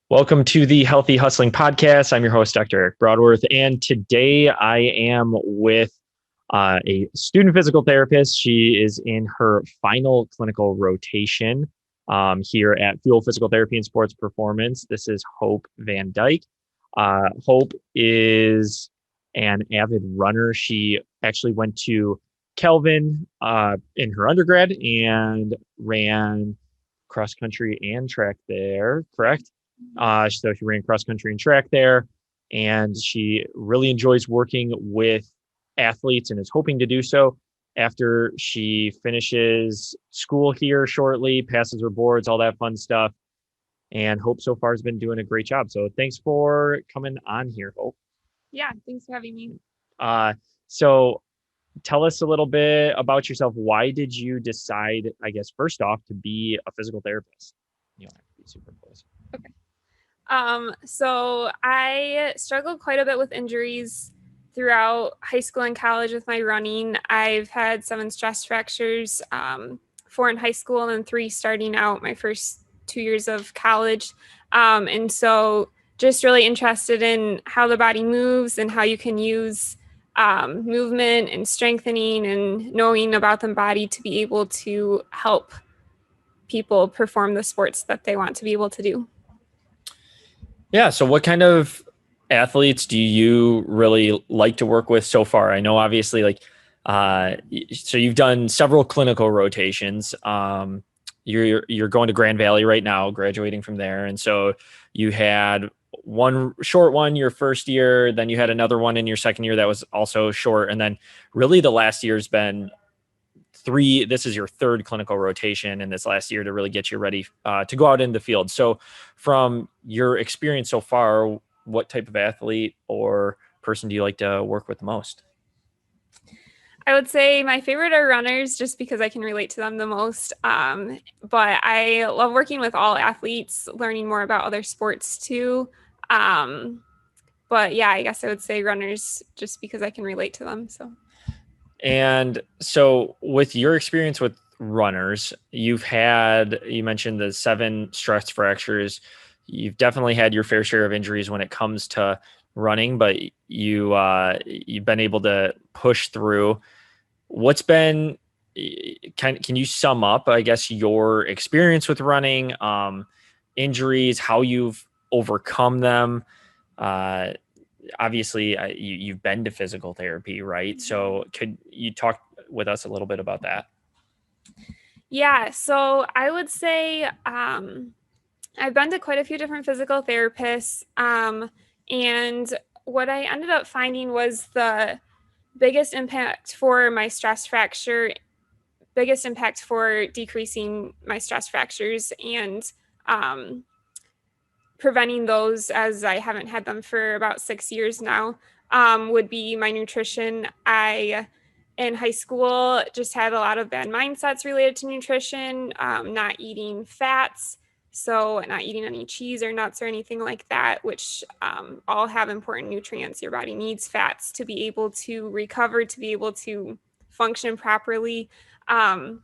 Welcome to the Healthy Hustling Podcast. I'm your host, Dr. Eric Broadworth, and today I am with a student physical therapist. She is in her final clinical rotation here at Fuel Physical Therapy and Sports Performance. This is Hope Van Dyke. Hope is an avid runner. She actually went to Kelvin in her undergrad and ran cross country and track there, correct? So she ran cross country and track there, and she really enjoys working with athletes and is hoping to do so after she finishes school here shortly, passes her boards, all that fun stuff. And Hope so far has been doing a great job. So thanks for coming on here, Hope. Yeah, thanks for having me. So tell us a little bit about yourself. Why did you decide, I guess, first off, to be a physical therapist? You don't have to be super close. Okay. So I struggled quite a bit with injuries throughout high school and college with my running. I've had 7 stress fractures, 4 in high school and then 3 starting out my first 2 years of college. And so just really interested in how the body moves and how you can use movement and strengthening and knowing about the body to be able to help people perform the sports that they want to be able to do. Yeah. So what kind of athletes do you really like to work with so far? I know obviously so you've done several clinical rotations. You're going to Grand Valley right now, graduating from there. And so you had one short one your first year, then you had another one in your second year that was also short. And then really the last year's been 3. This is your 3rd clinical rotation in this last year to really get you ready to go out in the field. So from your experience so far, what type of athlete or person do you like to work with the most? I would say my favorite are runners just because I can relate to them the most. But I love working with all athletes, learning more about other sports too. But yeah, I guess I would say runners just because I can relate to them. And so with your experience with runners, you mentioned the 7 stress fractures. You've definitely had your fair share of injuries when it comes to running, but you've been able to push through. What's been can you sum up, I guess, your experience with running, injuries, how you've overcome them? Uh, Obviously, you've been to physical therapy, right? So could you talk with us a little bit about that? Yeah, so I would say I've been to quite a few different physical therapists. And what I ended up finding was the biggest impact for my stress fracture, biggest impact for decreasing my stress fractures and preventing those, as I haven't had them for about 6 years now, would be my nutrition. In high school, just had a lot of bad mindsets related to nutrition, not eating fats, so not eating any cheese or nuts or anything like that, which all have important nutrients. Your body needs fats to be able to recover, to be able to function properly. And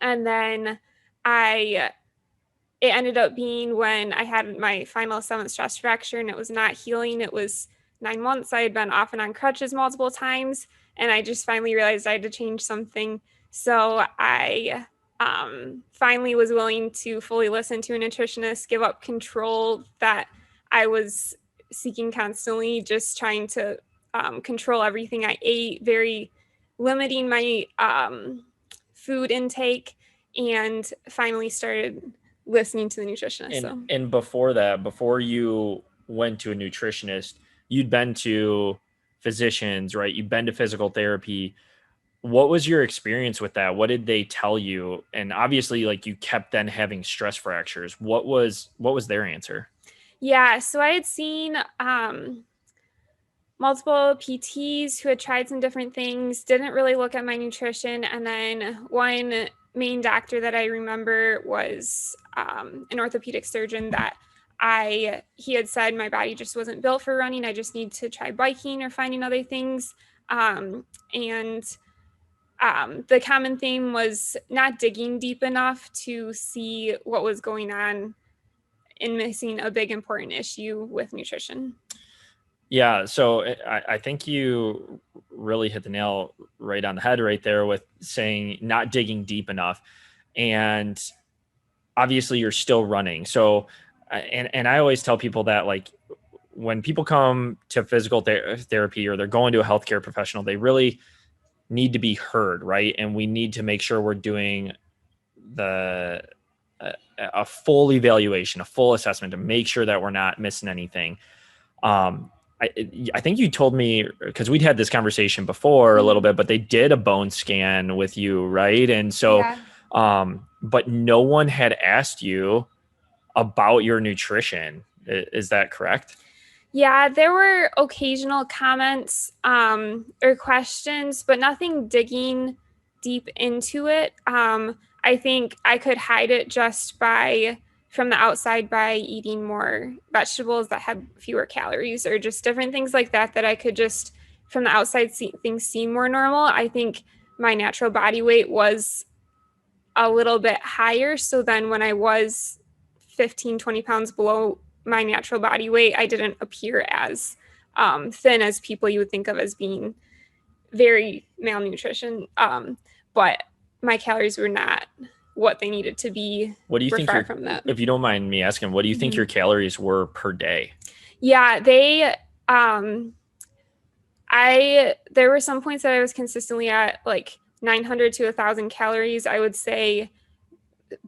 then I it ended up being when I had my final 7th stress fracture and it was not healing. It was 9 months. I had been off and on crutches multiple times, and I just finally realized I had to change something. So I finally was willing to fully listen to a nutritionist, give up control that I was seeking constantly, just trying to control everything I ate, very limiting my food intake, and finally started listening to the nutritionist. And before that, before you went to a nutritionist, you'd been to physicians, right? You've been to physical therapy. What was your experience with that? What did they tell you? And obviously, like, you kept then having stress fractures. What was their answer? Yeah, so I had seen multiple PTs who had tried some different things, didn't really look at my nutrition. And then one main doctor that I remember was an orthopedic surgeon that he had said my body just wasn't built for running. I just need to try biking or finding other things. And the common theme was not digging deep enough to see what was going on in missing a big important issue with nutrition. Yeah, so I think you really hit the nail right on the head right there with saying not digging deep enough. And obviously you're still running. So, and I always tell people that, like, when people come to physical therapy or they're going to a healthcare professional, they really need to be heard, right? And we need to make sure we're doing the a full evaluation, a full assessment to make sure that we're not missing anything. I think you told me, because we'd had this conversation before a little bit, but they did a bone scan with you, right? And so, but no one had asked you about your nutrition. Is that correct? Yeah, there were occasional comments or questions, but nothing digging deep into it. I think I could hide it just from the outside by eating more vegetables that had fewer calories, or just different things like that I could just from the outside see things seem more normal. I think my natural body weight was a little bit higher. So then when I was 15, 20 pounds below my natural body weight, I didn't appear as thin as people you would think of as being very malnutrition. But my calories were not what they needed to be. What do you think from that? If you don't mind me asking, what do you think your calories were per day? Yeah, there were some points that I was consistently at like 900 to 1,000 calories. I would say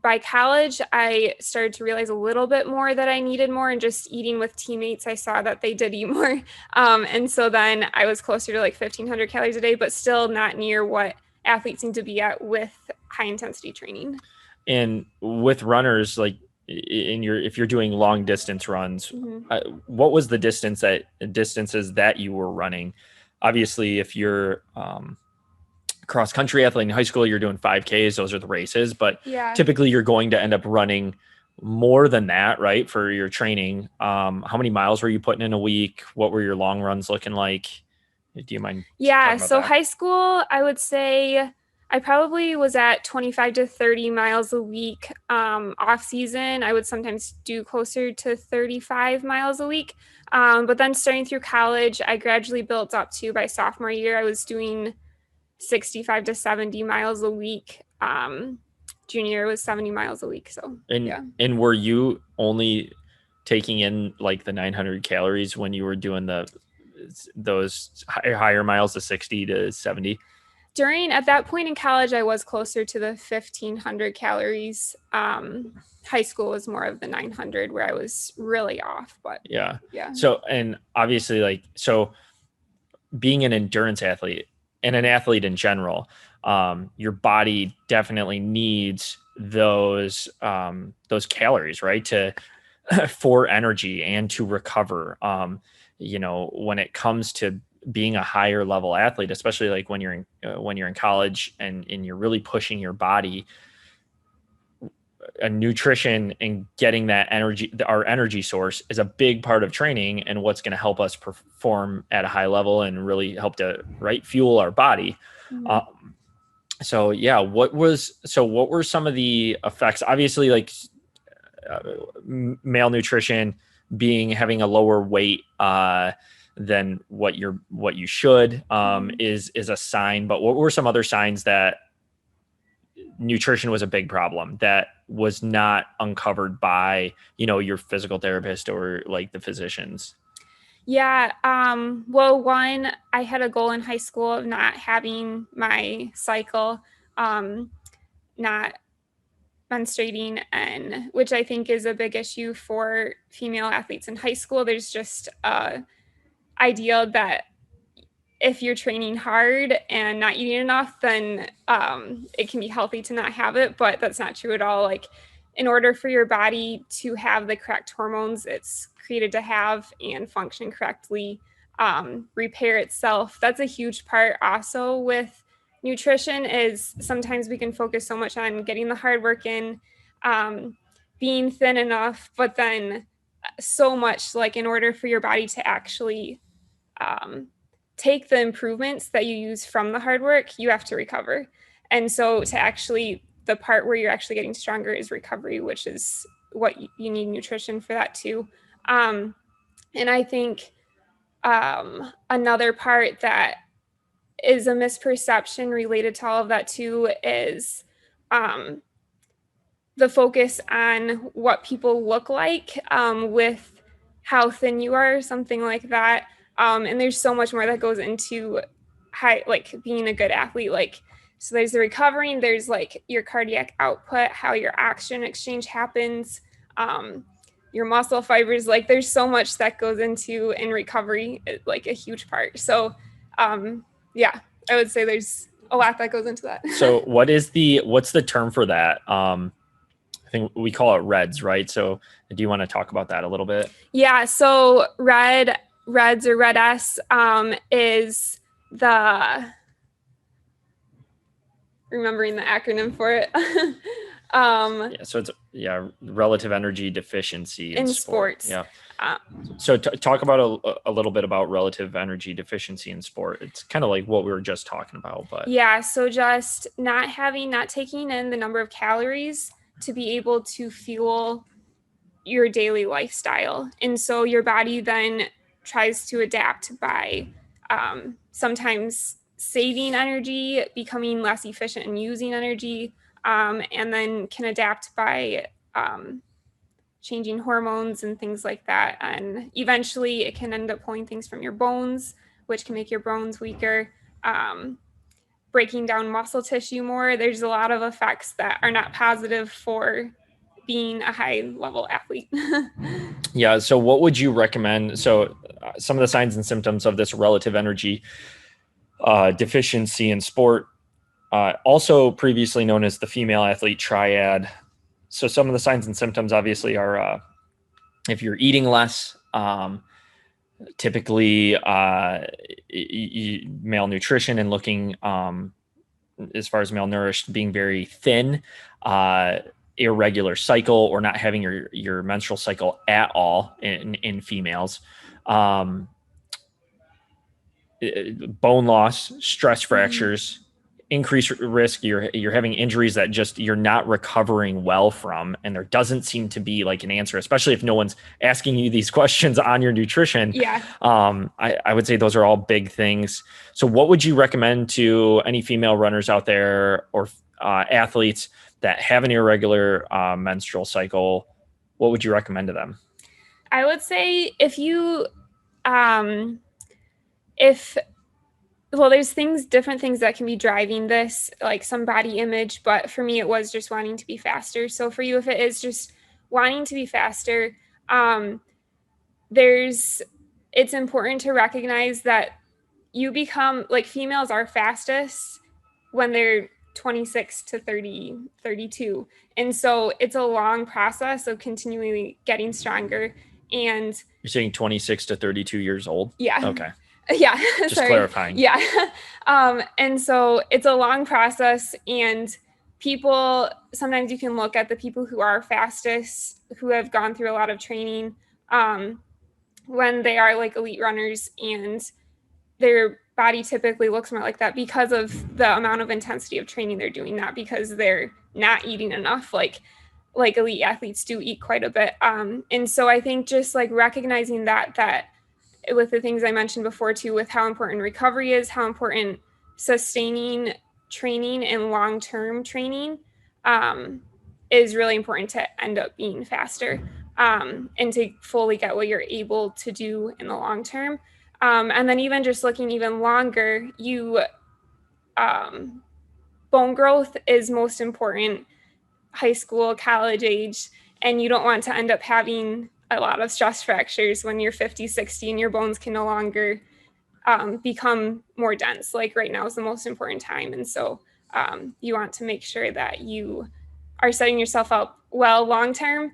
by college, I started to realize a little bit more that I needed more, and just eating with teammates, I saw that they did eat more. And so then I was closer to like 1,500 calories a day, but still not near what athletes need to be at with high intensity training. And with runners, like if you're doing long distance runs, what was the distances that you were running? Obviously, if you're cross country athlete in high school, you're doing 5Ks. Those are the races, but typically you're going to end up running more than that, right? For your training. How many miles were you putting in a week? What were your long runs looking like? Do you mind? Yeah. So high school, I would say I probably was at 25 to 30 miles a week. Off season, I would sometimes do closer to 35 miles a week. But then starting through college, I gradually built up to, by sophomore year, I was doing 65 to 70 miles a week. Junior year was 70 miles a week. So, And were you only taking in like the 900 calories when you were doing those higher miles, the 60 to 70? At that point in college, I was closer to the 1,500 calories. High school was more of the 900, where I was really off, but yeah. So, and obviously, so being an endurance athlete and an athlete in general, your body definitely needs those calories, right? For energy and to recover. When it comes to being a higher level athlete, especially like when you're in college and you're really pushing your body, nutrition and getting that energy, our energy source, is a big part of training and what's going to help us perform at a high level and really help to fuel our body. What were some of the effects? Obviously, malnutrition, having a lower weight than what you should is a sign. But what were some other signs that nutrition was a big problem that was not uncovered by your physical therapist or like the physicians? Yeah. Well, one, I had a goal in high school of not having my cycle, not menstruating, and which I think is a big issue for female athletes in high school. There's just idea that if you're training hard and not eating enough, then it can be healthy to not have it, but that's not true at all. Like, in order for your body to have the correct hormones it's created to have and function correctly, repair itself, that's a huge part also with nutrition. Is sometimes we can focus so much on getting the hard work in, being thin enough, but then so much, like, in order for your body to actually take the improvements that you use from the hard work, you have to recover. And so the part where you're actually getting stronger is recovery, which is what you need nutrition for that too. And I think another part that is a misperception related to all of that too is the focus on what people look like with how thin you are, something like that. And there's so much more that goes into being a good athlete. So there's the recovering, there's like your cardiac output, how your oxygen exchange happens, your muscle fibers. Like there's so much that goes into in recovery, like a huge part. So yeah, I would say there's a lot that goes into that. So what's the term for that? I think we call it REDS, right? So do you want to talk about that a little bit? Yeah. So REDS or RED-S is remembering the acronym for it. So it's relative energy deficiency in sport. sports. Yeah. So talk about a little bit about relative energy deficiency in sport. It's kind of like what we were just talking about, but yeah. So just not taking in the number of calories to be able to fuel your daily lifestyle. And so your body then tries to adapt by sometimes saving energy, becoming less efficient in using energy, and then can adapt by changing hormones and things like that. And eventually it can end up pulling things from your bones, which can make your bones weaker, breaking down muscle tissue more. There's a lot of effects that are not positive for being a high level athlete. Yeah. So what would you recommend? So some of the signs and symptoms of this relative energy deficiency in sport, also previously known as the female athlete triad. So some of the signs and symptoms obviously are if you're eating less, typically malnutrition and looking as far as malnourished, being very thin, irregular cycle, or not having your menstrual cycle at all in females, bone loss, stress fractures, increased risk you're having injuries that just you're not recovering well from, and there doesn't seem to be like an answer, especially if no one's asking you these questions on your nutrition. Yeah. I would say those are all big things. So what would you recommend to any female runners out there or athletes that have an irregular menstrual cycle? What would you recommend to them? I would say there's different things that can be driving this, like some body image, but for me, it was just wanting to be faster. So for you, if it is just wanting to be faster, it's important to recognize that you become, like, females are fastest when they're 26 to 30, 32. And so it's a long process of continually getting stronger. And you're saying 26 to 32 years old? Yeah. Okay. Yeah. Just clarifying. Yeah. And so it's a long process, and sometimes you can look at the people who are fastest, who have gone through a lot of training, when they are like elite runners, and their body typically looks more like that because of the amount of intensity of training they're doing, not because they're not eating enough. Like elite athletes do eat quite a bit. And so I think just like recognizing that with the things I mentioned before too, with how important recovery is, how important sustaining training and long-term training is really important to end up being faster, and to fully get what you're able to do in the long term. And then even just looking even longer, bone growth is most important high school, college age, and you don't want to end up having a lot of stress fractures when you're 50, 60, and your bones can no longer become more dense. Like right now is the most important time. And so you want to make sure that you are setting yourself up well long-term.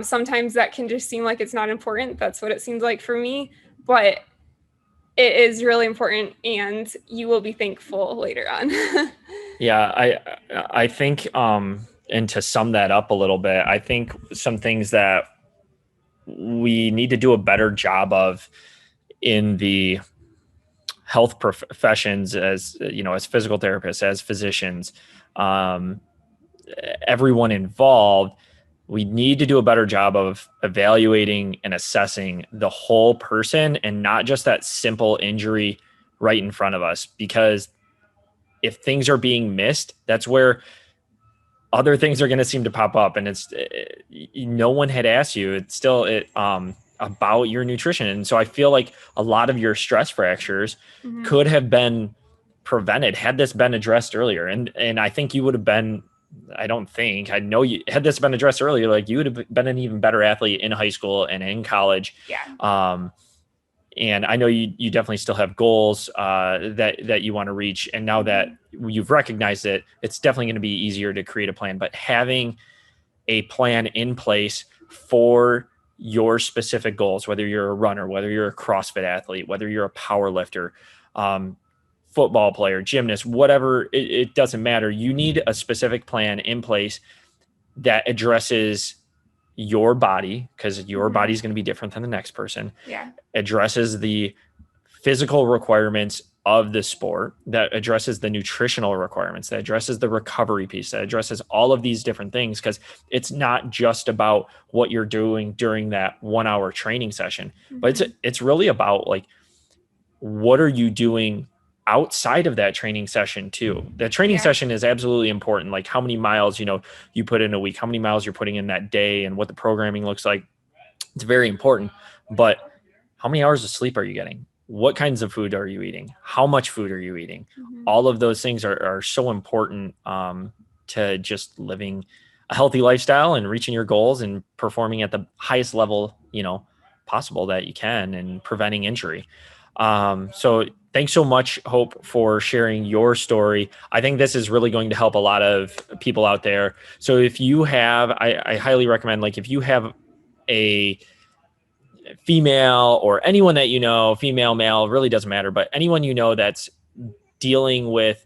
Sometimes that can just seem like it's not important. That's what it seems like for me, but it is really important, and you will be thankful later on. Yeah, I think, and to sum that up a little bit, I think some things that we need to do a better job of in the health professions, as you know, as physical therapists, as physicians, everyone involved, we need to do a better job of evaluating and assessing the whole person and not just that simple injury right in front of us. Because if things are being missed, that's where other things are going to seem to pop up. And no one had asked you. It's still about your nutrition. And so I feel like a lot of your stress fractures could have been prevented had this been addressed earlier. And I think you would have been, I know you had this been addressed earlier, like you would have been an even better athlete in high school and in college. Yeah. And I know you definitely still have goals that you want to reach. And now that you've recognized it, it's definitely going to be easier to create a plan. But having a plan in place for your specific goals, whether you're a runner, whether you're a CrossFit athlete, whether you're a power lifter, football player, gymnast, whatever, it doesn't matter. You need a specific plan in place that addresses your body, because your body is going to be different than the next person. Yeah. Addresses the physical requirements of the sport, that addresses the nutritional requirements, that addresses the recovery piece, that addresses all of these different things. Because it's not just about what you're doing during that 1 hour training session, but it's really about like, what are you doing outside of that training session too? That training session is absolutely important. Like how many miles, you put in a week, how many miles you're putting in that day, and what the programming looks like. It's very important. But how many hours of sleep are you getting? What kinds of food are you eating? How much food are you eating? All of those things are so important to just living a healthy lifestyle and reaching your goals and performing at the highest level, possible that you can, and preventing injury. So thanks so much, Hope, for sharing your story. I think this is really going to help a lot of people out there. So if you have, I highly recommend, like if you have a female or anyone that female, male, really doesn't matter, but anyone that's dealing with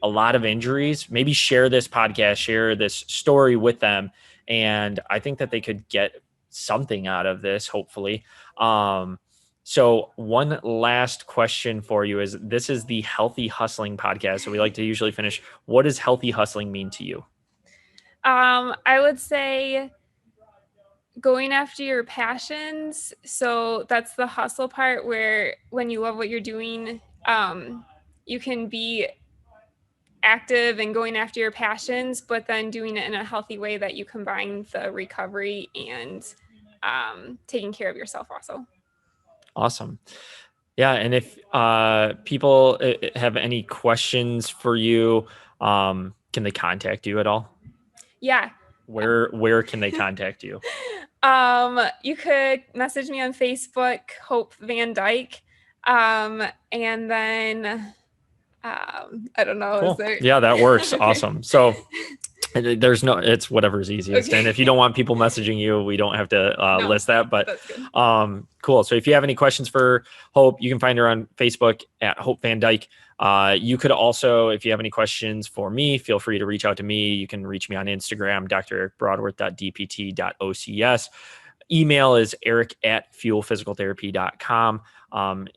a lot of injuries, maybe share this podcast, share this story with them. And I think that they could get something out of this, hopefully. So one last question for you is, this is the Healthy Hustling podcast. So we like to usually finish. What does healthy hustling mean to you? I would say going after your passions. So that's the hustle part, where when you love what you're doing, you can be active and going after your passions, but then doing it in a healthy way that you combine the recovery and taking care of yourself also. Awesome. Yeah. And if people have any questions for you, can they contact you at all? Yeah. Where can they contact you? You could message me on Facebook, Hope Van Dyke. And then I don't know. Cool. Yeah, that works. Okay. Awesome. So it's whatever's easiest. Okay. And if you don't want people messaging you, we don't have to list that, but cool. So if you have any questions for Hope, you can find her on Facebook at Hope Van Dyke. You could also, if you have any questions for me, feel free to reach out to me. You can reach me on Instagram, drerickbroadworth.dpt.ocs. Email is eric@fuelphysicaltherapy.com.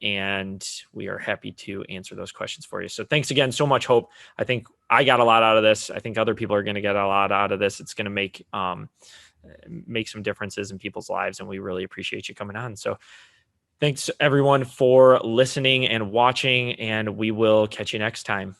And we are happy to answer those questions for you. So thanks again so much, Hope. I think I got a lot out of this. I think other people are going to get a lot out of this. It's going to make some differences in people's lives. And we really appreciate you coming on. So thanks everyone for listening and watching, and we will catch you next time.